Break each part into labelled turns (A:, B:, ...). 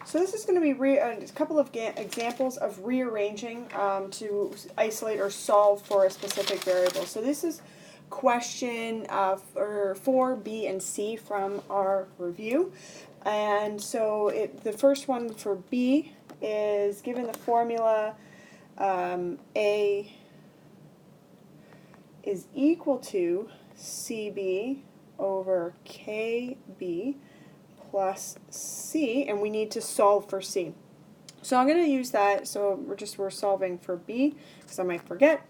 A: So this is going to be a couple of examples of rearranging to isolate or solve for a specific variable. So this is question for 4, B, and C from our review. And so the first one for B is given the formula A is equal to CB over KB plus C, and we need to solve for C. So I'm going to use that, so we're solving for B, because I might forget.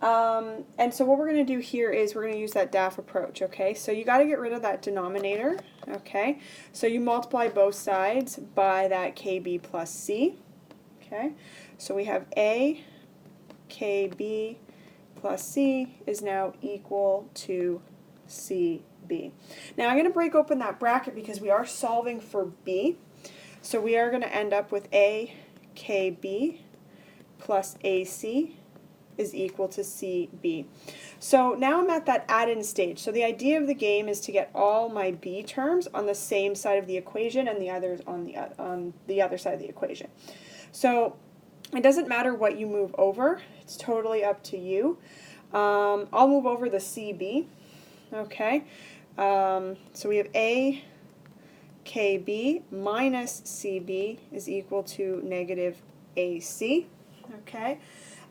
A: And so what we're going to do here is we're going to use that DAF approach, okay? So you got to get rid of that denominator, okay? So you multiply both sides by that KB plus C, okay? So we have A, KB plus C is now equal to CB. Now I'm going to break open that bracket because we are solving for B. So we are going to end up with AKB plus AC is equal to CB. So now I'm at that add-in stage. So the idea of the game is to get all my B terms on the same side of the equation and the others on the other side of the equation. So it doesn't matter what you move over. It's totally up to you. I'll move over the CB. Okay. So we have A KB minus CB is equal to negative AC. Okay.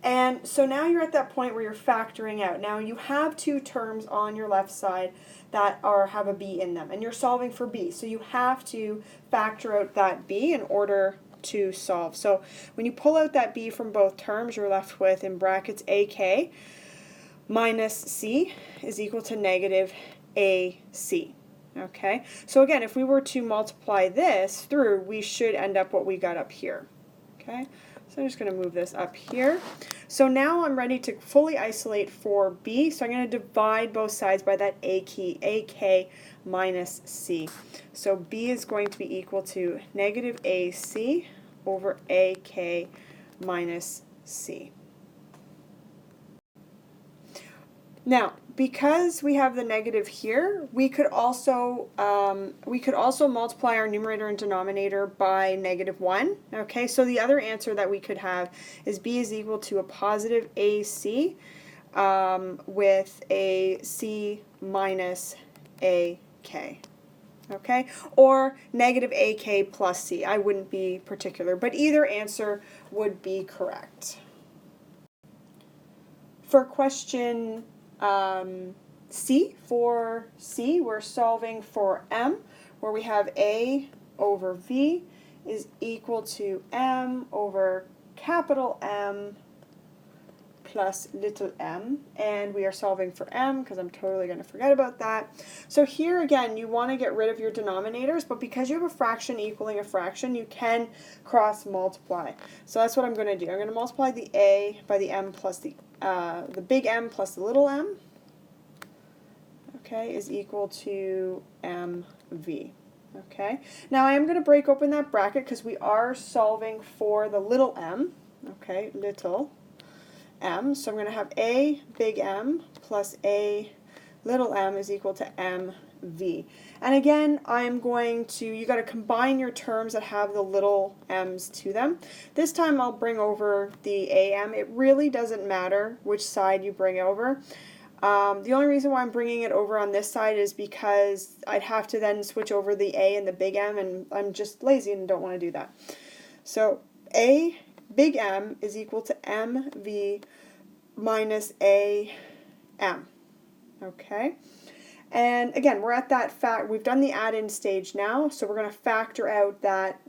A: And so now you're at that point where you're factoring out. Now you have two terms on your left side that have a B in them, and you're solving for B. So you have to factor out that B in order to solve. So when you pull out that B from both terms, you're left with, in brackets, AK minus C is equal to negative AC. Okay, so again, if we were to multiply this through, we should end up what we got up here. Okay, so I'm just going to move this up here. So now I'm ready to fully isolate for B, so I'm going to divide both sides by that AK minus C. So B is going to be equal to negative AC over AK minus C. Now, because we have the negative here, we could also multiply our numerator and denominator by -1. Okay, so the other answer that we could have is B is equal to a positive AC with a C minus AK. Okay, or negative AK plus C. I wouldn't be particular, but either answer would be correct. For question C, we're solving for M, where we have A over V is equal to M over capital M plus little m, and we are solving for M because I'm totally going to forget about that. So here again, you want to get rid of your denominators, but because you have a fraction equaling a fraction, you can cross multiply. So that's what I'm going to do. I'm going to multiply the A by the M plus the big M plus the little m, okay, is equal to MV. Okay, now I am going to break open that bracket because we are solving for the little m, okay, little m. So I'm going to have A big M plus A little m is equal to MV. And again, I'm going to, you got to combine your terms that have the little m's to them. This time I'll bring over the AM. It really doesn't matter which side you bring over. The only reason why I'm bringing it over on this side is because I'd have to then switch over the A and the big M, and I'm just lazy and don't want to do that. So A big M is equal to MV minus AM. Okay? And again, we're at that we've done the add-in stage now, so we're going to factor out that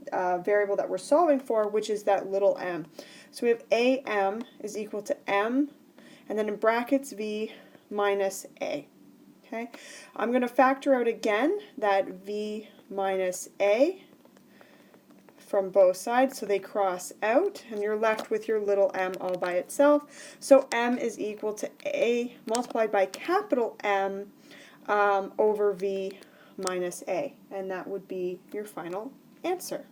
A: variable that we're solving for, which is that little m. So we have AM is equal to M, and then in brackets V minus A. Okay? I'm going to factor out again that V minus A from both sides, so they cross out, and you're left with your little m all by itself. So M is equal to A multiplied by capital M over V minus A, and that would be your final answer.